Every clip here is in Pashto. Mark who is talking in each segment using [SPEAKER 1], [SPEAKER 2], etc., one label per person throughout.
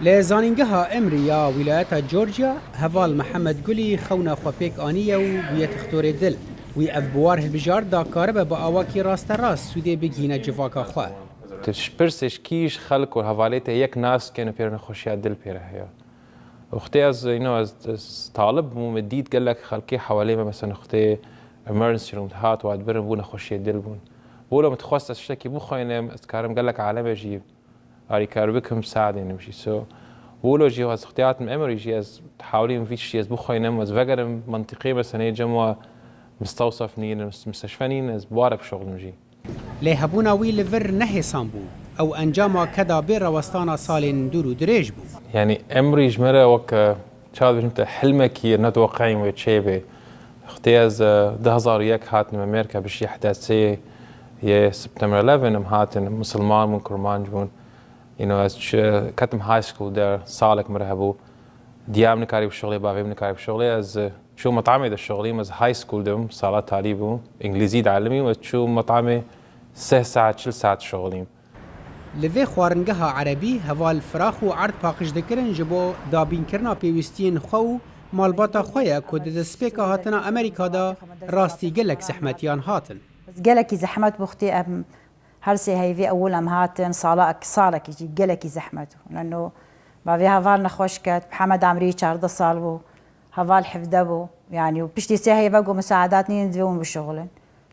[SPEAKER 1] لزانینگها امریا ولایت جورجیا هوال محمد گلی خونا خوپیک آنیه و بیت اختور دل وی اف بوار هلبجار دا کاربه با آواکی راست راست سوده بگینه جواکا خواه
[SPEAKER 2] تشپرسش کیش خلق و حوالیت یک ناس کنه پیرن خوشیت دل پیره هیا اختی از طالب مدید قال لك خلقي حوالي مثلا اختي emergency room هات وعد برن بونا خوشي دل بون بولا متخصص اشتكي بو خاينه كارم قال لك عالم يجي اري كاربكم ساعد يعني مشي سو بولو جي واز اختيارات من امري جي از تحاولين في شيء بو خاينه از فقر منطقي مثلا جموا مستوصف نين مستشفنين از بوارب شغل مجي
[SPEAKER 1] لهبونا وی لور نه سامبو او انجام کدا بیر وستانا سال دورو دریج بو
[SPEAKER 2] يعني امري جمره وك شاد بجمت حلمك نتوقعي ويتشيبه اختي از 2001 هات من امريكا بشي حداثي يه سبتمبر 11 هاتن مسلمان من كرمان جبون از كتم هاي سكول دار صالك مرهبو ديام نكاري بشغلي بافي نكاري بشغلي از شو مطعمي دا الشغلي مز هاي سكول دم صالات تعليبو انجليزي تعلمي وشو مطعمي 6 ساعات 4 ساعات شغليم
[SPEAKER 1] لوی خوارنگها عربی هوال فراخ و عرض پاکش دکرن جبو دابین کرنا پیوستین خو مالباتا خویا کود دسپیکا هاتنا امریکا دا راستی گلک زحمتیان هاتن
[SPEAKER 3] گلکی زحمت بختي ام هرسي هيفي اول ام هاتن صالك يجي گلکی زحمت لانه بافي هفال نخوشكت محمد عمري 4 سال بو هفال حفده بو يعني وبشتي سي هي بقوا مساعدات نديهم بالشغل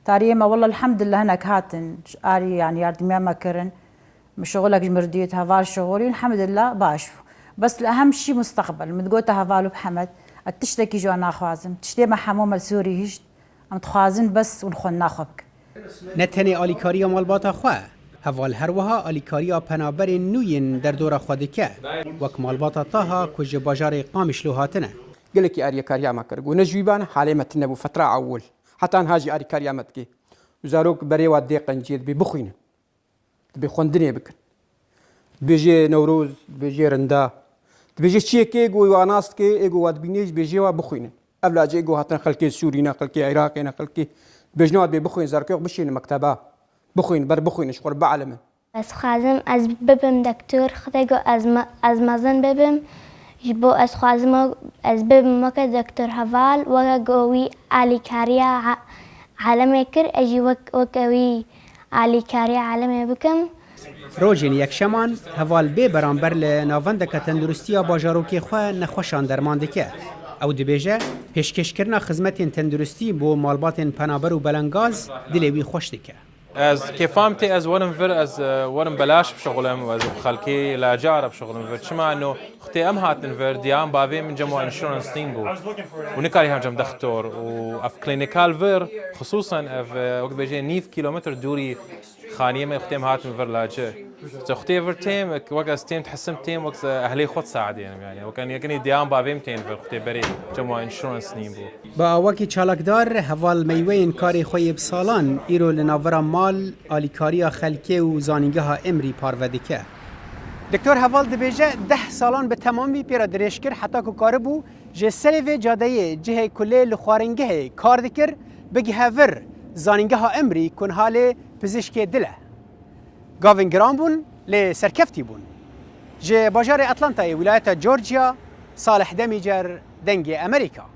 [SPEAKER 3] تاريما والله الحمد لله هناك هاتن اري يعني يردمي ما كرن شغلك مرديت هفال شغلي الحمد لله باشفو بس الاهم شيء مستقبل متقوت هفالو بحمد تشتكي جو انا خوازم تشتي مع حموم السوري هيش ام تخوازن بس ونخون ناخبك
[SPEAKER 1] نتنی آلیکاریا مالباتا خواه هوال هروها آلیکاریا پنابر نوین در دور خودکه وک مالباتا تاها کج باجار قامش لوهاتنه
[SPEAKER 4] قالك اريا كاريا ما كرغو نجويبان حالي متنبو فتره اول حتى هاجي اري كاريا متكي وزاروك بري ودي قنجيد ببخينه بخوندني بك بيجي نوروز بيجي رندا بيجي تشيكي جو وناسكي ايجو واد بينيج بيجي وبخينه قبل اجي جو هاتن خلكي سورينا خلكي عراقينا خلكي بجنوات ببخين زاركيق بشين مكتبه بخين بر بخين شقر بعلم
[SPEAKER 5] از خازم از ببم دكتور خديجو از مازن ببم جبو از خازم از ببم مك دكتور هفال وقوي علي كاريا عالمي كر اجي وقوي علي كاريا عالمي بكم
[SPEAKER 1] روجین یک شمان هوال بی برانبر لناوندک تندرستی باجاروکی خواه نخوشان درمان دکه او دبیجه پیشکش کرنا خدمت تندرستی بو مالبات پنابر و بلنگاز دلوی خوش دکه
[SPEAKER 2] از كيفامتي از ورم فر از ورم بلاش بشغلهم واز خلكي لا جاره بشغلهم فر شما انه اختي ام هاتن فر ديام بافي من جمع انشورنس تيمبو ونكاري هم جم دكتور واف كلينيكال فر خصوصا اف وقت بيجي 9 كيلومتر دوري خانيه ما اختي ام هاتن فر لاجه اختي فر تيم وقت تيم تحسم تيم وقت اهلي خد ساعد يعني وكان يكني ديام بافي 200 فر اختي بري جمع انشورنس تيمبو
[SPEAKER 1] با وکی چالکدار هوال میوین کاری خوی بسالان ایرو لناورا مال آلیکاریا خلکه و زانینگها امری پارودکه دکتر هوال دبیجه 10 سالان به تمامی پیرا درش کر حتی که کاربو جه سلوی جادهی جه کلی لخوارنگه کار دکر بگی هور زانینگها امری کن حال پزشک دله گاوین گرام بون لی سرکفتی بون جه باجار اتلانتای ولایت جورجیا صالح دمیجر دنگ امریکا